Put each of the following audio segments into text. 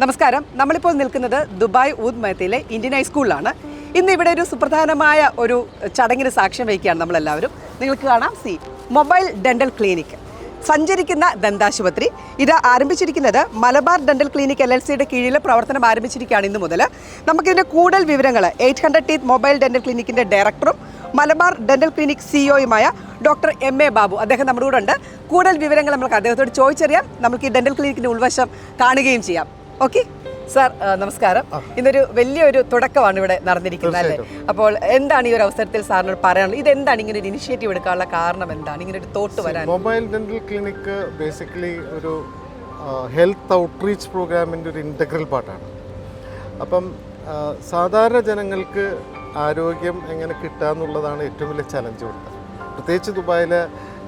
നമസ്കാരം. നമ്മളിപ്പോൾ നിൽക്കുന്നത് ദുബായ് ഊദ് മഹത്തിലെ ഇന്ത്യൻ ഹൈസ്കൂളിലാണ്. ഇന്ന് ഇവിടെ ഒരു സുപ്രധാനമായ ഒരു ചടങ്ങിന് സാക്ഷ്യം വഹിക്കുകയാണ് നമ്മളെല്ലാവരും. നിങ്ങൾക്ക് കാണാം, മൊബൈൽ ഡെന്റൽ ക്ലിനിക്, സഞ്ചരിക്കുന്ന ദന്താശുപത്രി. ഇത് ആരംഭിച്ചിരിക്കുന്നത് മലബാർ ഡെന്റൽ ക്ലിനിക് LLCയുടെ കീഴിൽ പ്രവർത്തനം ആരംഭിച്ചിരിക്കുകയാണ് ഇന്ന് മുതൽ. നമുക്കിതിൻ്റെ കൂടുതൽ വിവരങ്ങൾ 800 ടീത്ത് മൊബൈൽ ഡെന്റൽ ക്ലിനിക്കിൻ്റെ ഡയറക്ടറും മലബാർ ഡെന്റൽ ക്ലിനിക് CEOയുമായ ഡോക്ടർ MA ബാബു, അദ്ദേഹം നമ്മുടെ കൂടെ ഉണ്ട്. കൂടുതൽ വിവരങ്ങൾ നമുക്ക് അദ്ദേഹത്തോട് ചോദിച്ചറിയാം. നമുക്ക് ഈ ഡെന്റൽ ക്ലിനിക്കിൻ്റെ ഉൾവശം കാണുകയും ചെയ്യാം. ഓക്കെ സാർ, നമസ്കാരം. ഇന്നൊരു വലിയൊരു തുടക്കമാണ് ഇവിടെ നടന്നിരിക്കുന്നത് അല്ലേ? അപ്പോൾ എന്താണ് ഈ ഒരു അവസരത്തിൽ സാറിനോട് പറയാനുള്ളത്? ഇതെന്താണ് ഇങ്ങനെ ഒരു ഇനിഷ്യേറ്റീവ് എടുക്കാനുള്ള കാരണം? എന്താണ് ഇങ്ങനെ ഒരു തോട്ട് വരാൻ? മൊബൈൽ ഡെന്റൽ ക്ലിനിക്ക് ബേസിക്കലി ഒരു ഹെൽത്ത് ഔട്ട്റീച്ച് പ്രോഗ്രാമിൻ്റെ ഒരു ഇൻ്റഗ്രൽ പാർട്ടാണ്. അപ്പം സാധാരണ ജനങ്ങൾക്ക് ആരോഗ്യം എങ്ങനെ കിട്ടുക എന്നുള്ളതാണ് ഏറ്റവും വലിയ ചലഞ്ച് കൊടുത്തത്. പ്രത്യേകിച്ച് ദുബായിലെ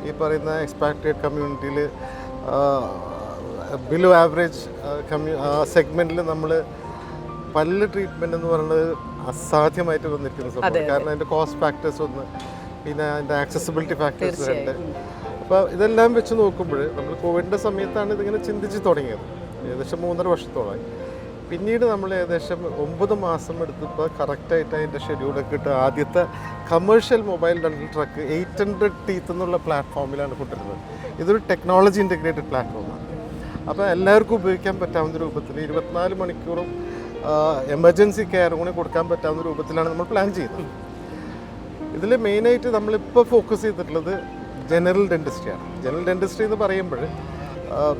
ഈ പറയുന്ന എക്സ്പാട്രിയേറ്റ് കമ്മ്യൂണിറ്റിയിൽ ബിലോ ആവറേജ് സെഗ്മെൻറ്റിൽ നമ്മൾ പല്ല് ട്രീറ്റ്മെൻറ്റ് എന്ന് പറയുന്നത് അസാധ്യമായിട്ട് വന്നിരിക്കുന്ന സംഭവം. കാരണം അതിൻ്റെ കോസ്റ്റ് ഫാക്ടേഴ്സ് ഒന്ന്, പിന്നെ അതിൻ്റെ ആക്സസിബിലിറ്റി ഫാക്ടേഴ്സ് രണ്ട്. അപ്പോൾ ഇതെല്ലാം വെച്ച് നോക്കുമ്പോൾ നമ്മൾ കോവിഡിൻ്റെ സമയത്താണ് ഇതിങ്ങനെ ചിന്തിച്ച് തുടങ്ങിയത്. ഏകദേശം 3.5 വർഷത്തോളമായി. പിന്നീട് നമ്മൾ ഏകദേശം 9 മാസം എടുത്തപ്പോൾ കറക്റ്റായിട്ട് അതിൻ്റെ ഷെഡ്യൂളൊക്കെ ഇട്ട് ആദ്യത്തെ commercial mobile dental truck 800 teeth എന്നുള്ള പ്ലാറ്റ്ഫോമിലാണ് കൊണ്ടുവരുന്നത്. ഇതൊരു ടെക്നോളജി ഇൻ്റഗ്രേറ്റഡ് പ്ലാറ്റ്ഫോമാണ്. അപ്പോൾ എല്ലാവർക്കും ഉപയോഗിക്കാൻ പറ്റാവുന്ന രൂപത്തിൽ 24 മണിക്കൂറും എമർജൻസി കെയർ കൂടി കൊടുക്കാൻ പറ്റാവുന്ന രൂപത്തിലാണ് നമ്മൾ പ്ലാൻ ചെയ്യുന്നത്. ഇതിൽ മെയിനായിട്ട് നമ്മളിപ്പോൾ ഫോക്കസ് ചെയ്തിട്ടുള്ളത് ജനറൽ ഡെൻറ്റിസ്ട്രിയാണ്. ജനറൽ ഡെൻറ്റിസ്ട്രി എന്ന് പറയുമ്പോൾ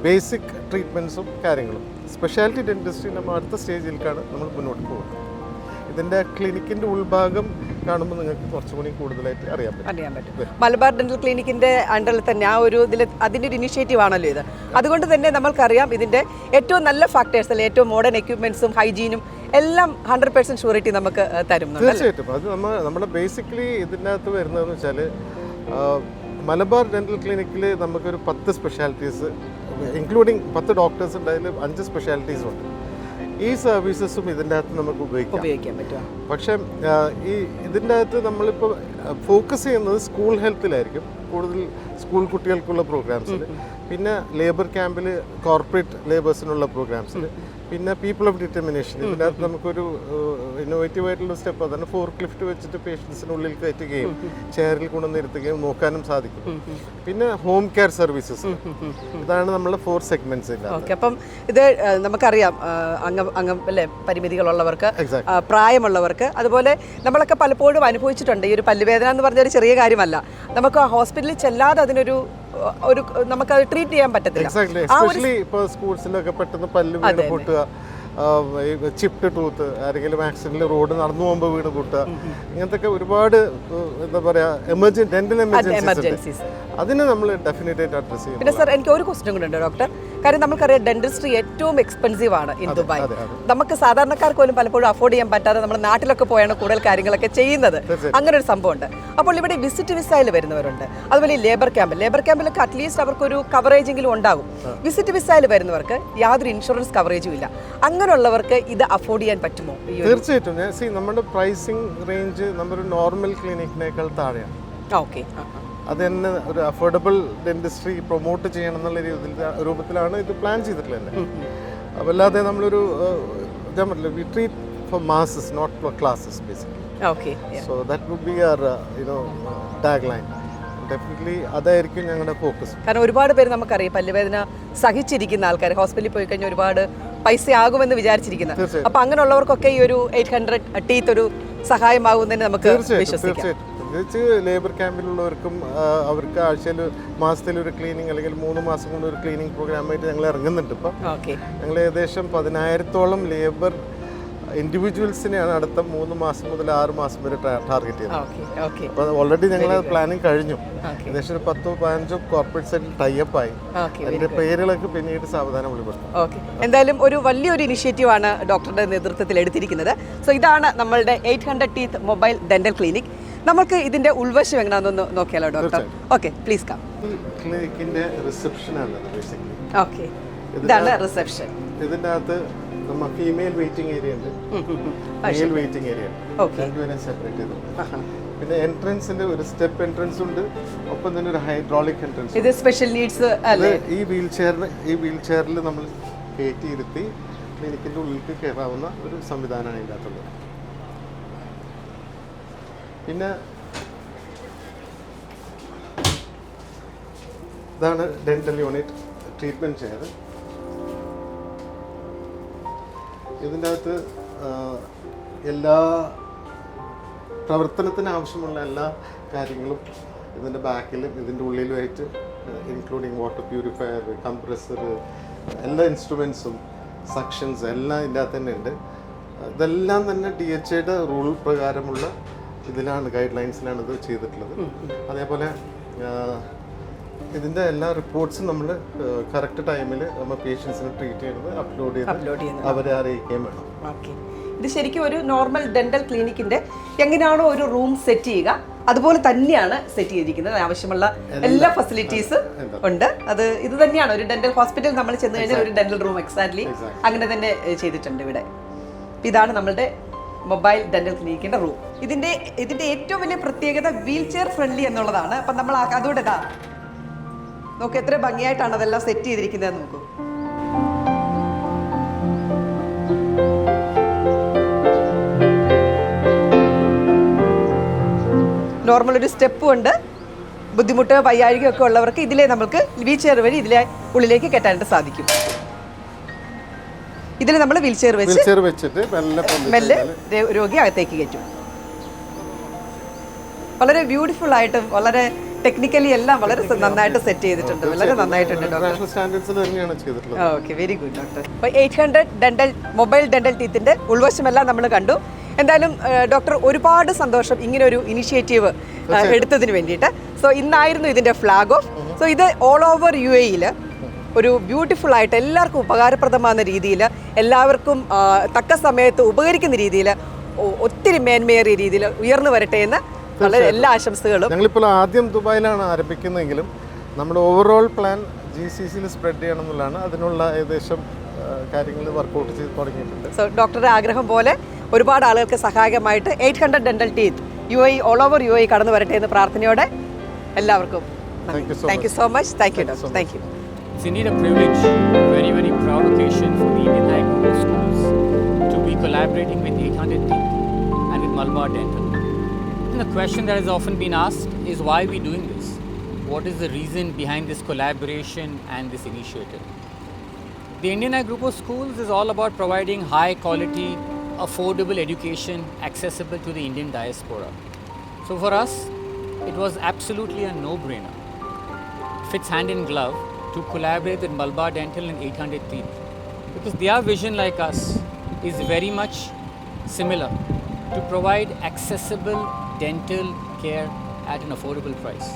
ബേസിക് ട്രീറ്റ്മെൻറ്റ്സും കാര്യങ്ങളും. സ്പെഷ്യാലിറ്റി ഡെൻറ്റിസ്ട്രി നമ്മൾ അടുത്ത സ്റ്റേജിലേക്കാണ് നമ്മൾ മുന്നോട്ട് പോകുന്നത്. ഇതിൻ്റെ ക്ലിനിക്കിൻ്റെ ഉൾഭാഗം കാണുമ്പോൾ നിങ്ങൾക്ക് കുറച്ചുകൂടി കൂടുതലായിട്ട് അറിയാൻ പറ്റും. മലബാർ ഡെന്റൽ ക്ലിനിക്കിൻ്റെ അണ്ടറിൽ തന്നെ ആ ഒരു ഇതിൽ അതിൻ്റെ ഒരു ഇനിഷ്യേറ്റീവ് ആണല്ലോ ഇത്. അതുകൊണ്ട് തന്നെ നമ്മൾക്കറിയാം ഇതിൻ്റെ ഏറ്റവും നല്ല ഫാക്ടേഴ്സ് അല്ലെ, ഏറ്റവും മോഡേൺ എക്യുപ്മെൻറ്റ്സും ഹൈജീനും എല്ലാം 100% ഷുവറിറ്റി നമുക്ക് തരും. തീർച്ചയായിട്ടും. അത് നമ്മുടെ ബേസിക്കലി ഇതിൻ്റെ അകത്ത് വരുന്നതെന്ന് വെച്ചാൽ മലബാർ ഡെന്റൽ ക്ലിനിക്കിൽ നമുക്കൊരു 10 സ്പെഷ്യാലിറ്റീസ് ഇൻക്ലൂഡിങ് 10 ഡോക്ടേഴ്സ് ഉണ്ട്. അതിൽ 5 സ്പെഷ്യാലിറ്റീസ് ഉണ്ട്. ഈ സർവീസസും ഇതിൻ്റെ അകത്ത് നമുക്ക് ഉപയോഗിക്കാൻ പറ്റും. പക്ഷേ ഇതിൻ്റെ അകത്ത് നമ്മളിപ്പോൾ ഫോക്കസ് ചെയ്യുന്നത് സ്കൂൾ ഹെൽത്തിലായിരിക്കും കൂടുതൽ. സ്കൂൾ കുട്ടികൾക്കുള്ള പ്രോഗ്രാംസിൽ, പിന്നെ ലേബർ ക്യാമ്പിൽ കോർപ്പറേറ്റ് ലേബേഴ്സിനുള്ള പ്രോഗ്രാംസിൽ, പിന്നെ പീപ്പിൾ ഓഫ് ഡിറ്റർമിനേഷൻ. ഇതിൻ്റെ അകത്ത് നമുക്കൊരു ഇന്നോവേറ്റീവ് ആയിട്ടുള്ള സ്റ്റെപ്പ് അതാണ്. ഫോർക്ക് ലിഫ്റ്റ് വെച്ചിട്ട് പേഷ്യൻസിനുള്ളിൽ കയറ്റുകയും ചെയറിൽ കൊണ്ടുവന്നിരുത്തുകയും നോക്കാനും സാധിക്കും. പിന്നെ ഹോം കെയർ സർവീസസ്. ഇതാണ് നമ്മളെ 4 സെഗ്മെന്റ്സ്. അപ്പം ഇത് നമുക്കറിയാം, അല്ലേ, പരിമിതികളുള്ളവർക്ക്, പ്രായമുള്ളവർക്ക്, അതുപോലെ നമ്മളൊക്കെ പലപ്പോഴും അനുഭവിച്ചിട്ടുണ്ട്. ഈ ഒരു പല്ലുവേദന എന്ന് പറഞ്ഞൊരു ചെറിയ കാര്യമല്ല. നമുക്ക് ഹോസ്പിറ്റലിൽ ചെല്ലാതെ അതിനൊരു നമുക്കത് ട്രീറ്റ് ചെയ്യാൻ പറ്റത്തില്ല. എസ്പെഷ്യലി ഇപ്പോൾ സ്കൂൾസിലൊക്കെ പെട്ടെന്ന് പല്ല് വീണ് പൊട്ടുക, ചിപ്ഡ് ടൂത്ത്, ആരെങ്കിലും ആക്സിഡന്റിൽ റോഡ് നടന്നു പോകുമ്പോൾ വീണ് പൊട്ടുക, ഇങ്ങനത്തെ ഒരുപാട് എന്താ പറയുക ഡെന്റൽ എമർജൻസീസ്. അതിന് നമ്മൾ ഡെഫിനറ്റ് ആയിട്ട് അഡ്രസ് ചെയ്യും. പിന്നെ സാർ, എനിക്ക് ഒരു ക്വസ്റ്റ്യൻ കൂടെ ഉണ്ട് ഡോക്ടർ. കാര്യം നമുക്കറിയാം ഡെന്റിസ്ട്രി ഏറ്റവും എക്സ്പെൻസീവ് ആണ് ഇൻ ദുബായ്. നമുക്ക് സാധാരണക്കാർക്ക് പോലും പലപ്പോഴും അഫോർഡ് ചെയ്യാൻ പറ്റാതെ നമ്മുടെ നാട്ടിലൊക്കെ പോയാണ് കൂടുതൽ കാര്യങ്ങളൊക്കെ ചെയ്യുന്നത്. അങ്ങനെ ഒരു സംഭവം ഉണ്ട്. അപ്പോൾ ഇവിടെ വിസിറ്റ് വിസയിൽ വരുന്നവരുണ്ട്, അതുപോലെ ഈ ലേബർ ക്യാമ്പിലൊക്കെ അറ്റ്ലീസ്റ്റ് അവർക്കൊരു കവറേജ് എങ്കിലും ഉണ്ടാകും. വിസിറ്റ് വിസയിൽ വരുന്നവർക്ക് യാതൊരു ഇൻഷുറൻസ് കവറേജും ഇല്ല. അങ്ങനെയുള്ളവർക്ക് ഇത് അഫോർഡ് ചെയ്യാൻ പറ്റുമോ? തീർച്ചയായിട്ടും. നമ്മുടെ പ്രൈസിങ് റേഞ്ച് നമ്മുടെ നോർമൽ ക്ലിനിക്കിനേക്കാൾ താഴെയാണ്. ഓക്കെ. അത് തന്നെ ഒരു അഫോർഡബിൾ ഡെന്റിസ്ട്രി പ്രൊമോട്ട് ചെയ്യണം എന്നുള്ള രൂപത്തിലാണ് ഇത് പ്ലാൻ ചെയ്തിട്ടുള്ളത്. അപ്പോൾ അല്ലാതെ നമ്മളൊരു we treat for masses, not for classes basically. So that would be our tag line. Definitely അതായിരിക്കും ഞങ്ങളുടെ ഫോക്കസ്. കാരണം ഒരുപാട് പേര് നമുക്കറിയാം പല്ലുവേദന സഹിച്ചിരിക്കുന്ന ആൾക്കാർ ഹോസ്പിറ്റലിൽ പോയി കഴിഞ്ഞാൽ ഒരുപാട് പൈസ ആകുമെന്ന് വിചാരിച്ചിരിക്കുന്നത്. അപ്പോൾ അങ്ങനെയുള്ളവർക്കൊക്കെ ഈ ഒരു 800 ടീത്ത് ഒരു സഹായമാകുന്നതിന് നമുക്ക് വിശ്വസിക്കാം. പ്രത്യേകിച്ച് ലേബർ ക്യാമ്പിലുള്ളവർക്കും അവർക്ക് ആഴ്ചയിൽ മാസത്തിൽ ഒരു ക്ലീനിങ് അല്ലെങ്കിൽ 3 മാസം കൊണ്ട് ഒരു ക്ലീനിങ് പ്രോഗ്രാമായിട്ട് ഞങ്ങൾ ഇറങ്ങുന്നുണ്ട്. ഇപ്പം ഞങ്ങൾ ഏകദേശം 10,000-ഓളം ലേബർ ഇൻഡിവിജ്വൽസിനെയാണ് അടുത്ത 3 മാസം മുതൽ 6 മാസം വരെ ടാർഗറ്റ് ചെയ്യുന്നത്. അപ്പോൾ ഓൾറെഡി ഞങ്ങൾ പ്ലാനിങ് കഴിഞ്ഞു. ഏകദേശം ഒരു 10-15 കോർപ്പറേറ്റ് സൈറ്റിൽ ടൈപ്പായി. അതിൻ്റെ പേരുകളൊക്കെ പിന്നീട് സാവധാനം വെളിപ്പെടുത്തും. എന്തായാലും ഒരു വലിയൊരു ഇനിഷ്യേറ്റീവാണ് ഡോക്ടറുടെ നേതൃത്വത്തിൽ എടുത്തിരിക്കുന്നത്. സോ ഇതാണ് നമ്മളുടെ 800 ടീത്ത് മൊബൈൽ ഡെന്റൽ ക്ലിനിക്. നമുക്ക് ഇതിന്റെ ഉൾവശം എങ്ങനെയാണെന്ന് നോക്കിയാലോ ഡോക്ടർ? Okay, please come. ക്ലിനിക്കിന്റെ റിസപ്ഷനാണ് ബേസിക്കലി. ഓക്കെ, ഇതാണ് റിസപ്ഷൻ. ഇതിന്റെ അകത്ത് നമ്മ ഫീമെയിൽ വെയിറ്റിംഗ് ഏരിയ ഉണ്ട്, മെയിൽ വെയിറ്റിംഗ് ഏരിയ ഉണ്ട്, സെപ്പറേറ്റ് ചെയ്തിട്ടുണ്ട്. പിന്നെ എൻട്രൻസിന്റെ ഒരു സ്റ്റെപ്പ് എൻട്രൻസ് ഉണ്ട്, ഒപ്പം തന്നെ ഒരു ഹൈഡ്രോളിക് എൻട്രൻസ്. ഇത് സ്പെഷ്യൽ നീഡ്സ് അല്ലേ? ഈ വീൽ ചെയറിൽ നമ്മൾ കയറ്റി ഇരുത്തി ക്ലിനിക്കിൻ്റെ ഉള്ളിലേക്ക് കയറാവുന്ന ഒരു സംവിധാനമാണ് അതിൻ്റെ അകത്തുള്ളത്. പിന്നെ ഇതാണ് ഡെൻ്റൽ യൂണിറ്റ് ട്രീറ്റ്മെൻറ്റ് ചെയർ. ഇതിൻ്റെ അകത്ത് എല്ലാ പ്രവർത്തനത്തിന് ആവശ്യമുള്ള എല്ലാ കാര്യങ്ങളും ഇതിൻ്റെ ബാക്കിലും ഇതിൻ്റെ ഉള്ളിലുമായിട്ട് ഇൻക്ലൂഡിങ് വാട്ടർ പ്യൂരിഫയർ, കംപ്രസർ, എല്ലാ ഇൻസ്ട്രുമെൻസും, സക്ഷൻസ് എല്ലാം ഇതിൻ്റെ അകത്ത് തന്നെ ഉണ്ട്. ഇതെല്ലാം തന്നെ DHAയുടെ റൂൾ പ്രകാരമുള്ള ഇതിലാണ്, ഗൈഡ് ലൈൻസിലാണ് ഇത് ചെയ്തിട്ടുള്ളത്. അതേപോലെ ഇതിൻ്റെ എല്ലാ റിപ്പോർട്ട്സും നമ്മൾ കറക്റ്റ് ടൈമിൽ നമ്മൾ പേഷ്യൻസിനെ ട്രീറ്റ് ചെയ്യുന്നത് അപ്ലോഡ് ചെയ്ത് അവരെ അറിയിക്കുകയും വേണം. ഓക്കെ, ഇത് ശരിക്കും ഒരു നോർമൽ ഡെന്റൽ ക്ലിനിക്കിന്റെ എങ്ങനെയാണോ ഒരു റൂം സെറ്റ് ചെയ്യുക അതുപോലെ തന്നെയാണ് സെറ്റ് ചെയ്തിരിക്കുന്നത്. ആവശ്യമുള്ള എല്ലാ ഫെസിലിറ്റീസ് ഉണ്ട്. ഇത് തന്നെയാണ് ഒരു ഡെന്റൽ ഹോസ്പിറ്റൽ നമ്മൾ ചെന്ന് കഴിഞ്ഞാൽ ഒരു ഡെന്റൽ റൂം എക്സാക്ട്ലി അങ്ങനെ തന്നെ ചെയ്തിട്ടുണ്ട് ഇവിടെ. ഇതാണ് നമ്മളുടെ മൊബൈൽ ഡെന്റൽ ക്ലിനിക്കിന്റെ റൂം. ഇതിന്റെ ഏറ്റവും വലിയ പ്രത്യേകത വീൽ ചെയർ ഫ്രണ്ട്ലി എന്നുള്ളതാണ്. അപ്പം നമ്മൾ അതുകൊണ്ട് നോക്ക് എത്ര ഭംഗിയായിട്ടാണ് അതെല്ലാം സെറ്റ് ചെയ്തിരിക്കുന്നത്. നോക്കൂ, നോർമൽ ഒരു സ്റ്റെപ്പും ഉണ്ട്. ബുദ്ധിമുട്ട് വയ്യാഴികയൊക്കെ ഉള്ളവർക്ക് ഇതിലെ നമുക്ക് വീൽ ചെയർ വഴി ഇതിലെ ഉള്ളിലേക്ക് കെട്ടാനായിട്ട് സാധിക്കും. ഇതിൽ നമ്മൾ വീൽ ചെയർ വെച്ചിട്ട് മെല്ലെ രോഗി അകത്തേക്ക് കയറ്റും. വളരെ ബ്യൂട്ടിഫുൾ ആയിട്ട് വളരെ ടെക്നിക്കലി എല്ലാം വളരെ നന്നായിട്ട് സെറ്റ് ചെയ്തിട്ടുണ്ട്. വളരെ നന്നായിട്ടുണ്ട്. Okay, very good doctor. അപ്പോൾ 800 ഡെന്റൽ മൊബൈൽ ഡെന്റൽ ടീത്തിന്റെ ഉൾവശമെല്ലാം നമ്മൾ കണ്ടു. എന്തായാലും ഡോക്ടർ ഒരുപാട് സന്തോഷം ഇങ്ങനെ ഒരു ഇനിഷ്യേറ്റീവ് എടുത്തതിന് വേണ്ടിയിട്ട്. സോ ഇന്നായിരുന്നു ഇതിൻ്റെ ഫ്ലാഗ് ഓഫ്. സോ ഇത് ഓൾ ഓവർ UAE ഒരു ബ്യൂട്ടിഫുൾ ആയിട്ട് എല്ലാവർക്കും ഉപകാരപ്രദമാകുന്ന രീതിയിൽ, എല്ലാവർക്കും തക്ക സമയത്ത് ഉപകരിക്കുന്ന രീതിയിൽ, ഒത്തിരി മേന്മയേറിയ രീതിയിൽ ഉയർന്നു വരട്ടെ എന്ന് വളരെ എല്ലാ ആശംസകളും. ഞങ്ങളിപ്പോൾ ആദ്യം ദുബായിലാണ് ആരംഭിക്കുന്നതെങ്കിലും നമ്മുടെ ഓവറോൾ പ്ലാൻ GCCയിൽ സ്പ്രെഡ് ചെയ്യണം എന്നുള്ളതാണ്. അതിനുള്ള ഏകദേശം കാര്യങ്ങൾ വർക്കൗട്ട് ചെയ്ത് തുടങ്ങിയിട്ടുണ്ട്. സോ ഡോക്ടറുടെ ആഗ്രഹം പോലെ ഒരുപാട് ആളുകൾക്ക് സഹായകമായിട്ട് 800 dental teeth UAE all over UAE കടന്നു വരട്ടെ എന്ന് പ്രാർത്ഥനയോടെ എല്ലാവർക്കും thank you so much. Thank you doctor. Thank you. It's indeed a privilege, very, very proud occasion for the Indian High Group of Schools to be collaborating with 800 Teeth and with Malabar Dental. And the question that has often been asked is why are we doing this? What is the reason behind this collaboration and this initiative? The Indian High Group of Schools is all about providing high quality, affordable education accessible to the Indian diaspora. So for us, it was absolutely a no-brainer. Fits hand in glove to collaborate with Malabar Dental and 800 Teeth, because their vision, like us, is very much similar to provide accessible dental care at an affordable price.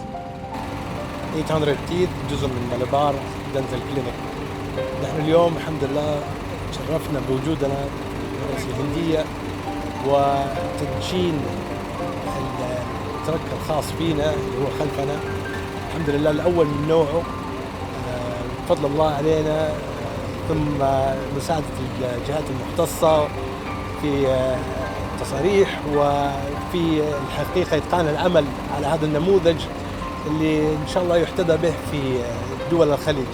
800 Teeth جزء من مالبار دنتال كلينيك. نحن اليوم الحمد لله تشرفنا بوجودنا في الرئاسة الهندية وتدشين الترك الخاص فينا اللي هو خلفنا، الحمد لله الأول من نوعه بفضل الله علينا، ثم مساعدة الجهات المختصة في تصاريح وفي الحقيقة إتقان العمل على هذا النموذج اللي إن شاء الله يحتذى به في دول الخليج.